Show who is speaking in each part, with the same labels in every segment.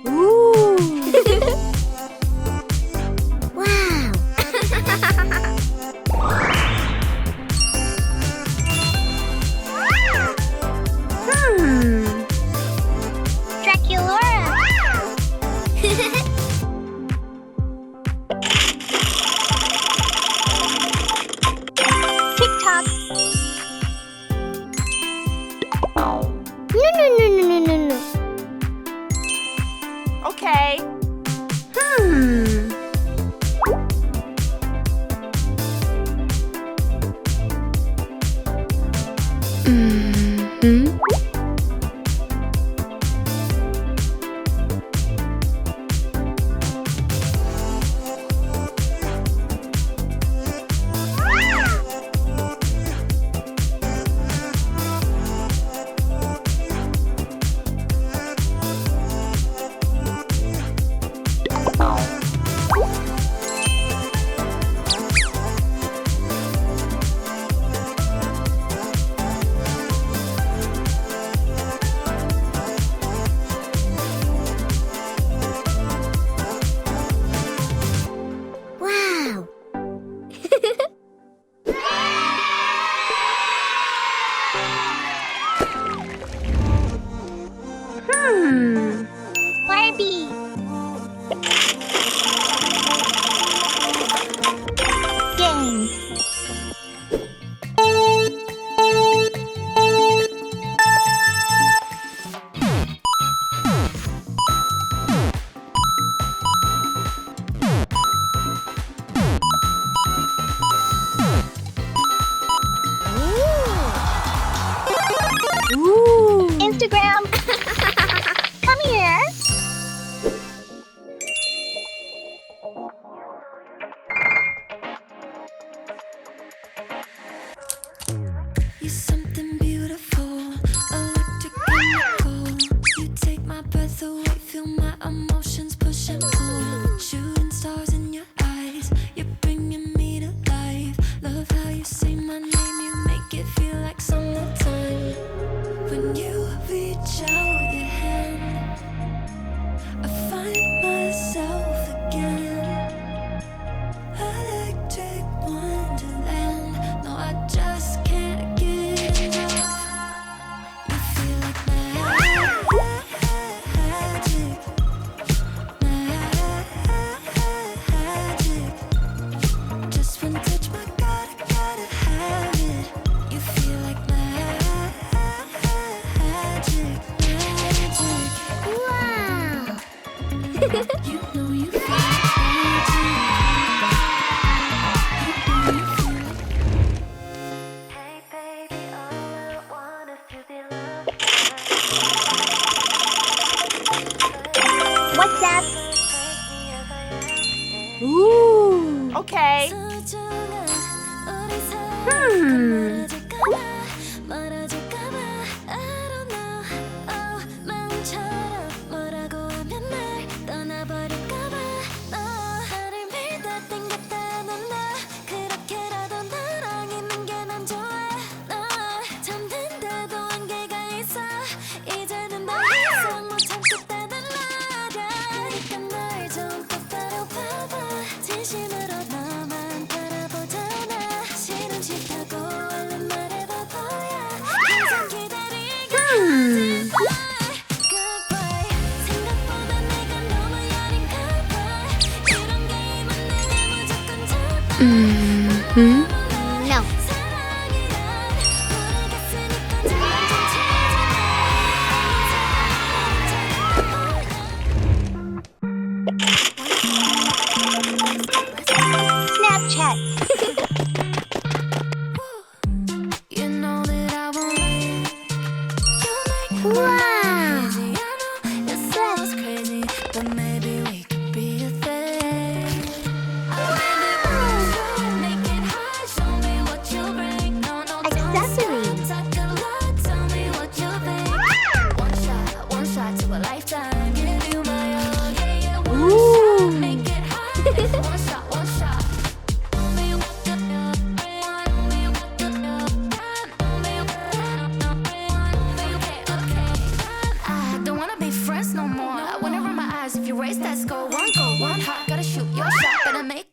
Speaker 1: Ooh. Wow. Draculaura. TikTok. No.
Speaker 2: Okay.
Speaker 1: Wow. Barbie. Games. Ooh. Instagram. Come here.
Speaker 3: You're something beautiful, electric chemical. You take my breath away, feel my emotions push and pull. Shooting stars in your eyes, you're bringing me to life. Love how you say my name, you make it feel like summertime. When you reach out your hand, I find myself again. Electric wonderland, no, I just can't get enough. You feel like magic, magic. Just one touch, my God, I gotta have it. You feel like magic, magic.
Speaker 1: Wow.
Speaker 3: You know you feel like magic. Hey baby, all I want is to be loved.
Speaker 1: What's that?
Speaker 3: Take me as I am.
Speaker 1: Ooh.
Speaker 2: Okay.
Speaker 3: 소중한 우리 사랑 멀어질까봐 I don't know. Oh, 마음처럼 뭐라고 하면 날 떠나버릴까봐 너 나를 믿어 땡겼다는 너 그렇게라도 나랑 있는 게 난 좋아 너 잠든데도 한계가 있어 이제는 더 이상 못 참겠다는 말야 그러니까 날 좀 똑바로 봐봐 진심으로 너만 바라보잖아 싫은 싫다고 얼른 말해봐 보여 계속 기다리게 하지 마 Goodbye 생각보다 내가 너무 여린 Goodbye 이런 게임은 내가 무조건 잡아
Speaker 1: No.
Speaker 3: 사랑이란 모르겠으니까 잠깐 좀
Speaker 1: Snapchat.
Speaker 3: You know that I won't leave. You make me
Speaker 1: Wow.
Speaker 3: crazy. I know it sounds crazy, but maybe we could be a thing. Make it hard, show me what you bring. No, no, don't
Speaker 1: Accessories.
Speaker 3: stop, talk a lot, tell me what you think. One shot to a lifetime. Give you my all, yeah, yeah. One
Speaker 1: Ooh.
Speaker 3: shot, make it hard. One shot. Tell me what you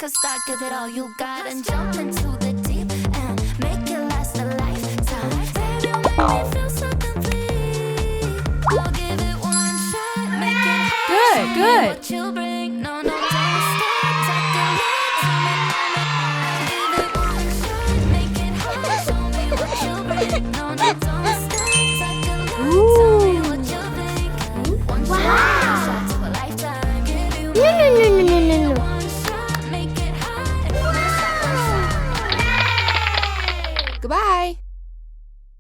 Speaker 3: Take a start, give it all you got, and jump into the deep end. Make it last a lifetime. Baby, make me feel so complete. I'll give it one shot. Make it hard.
Speaker 2: Good, good.
Speaker 3: What you bring.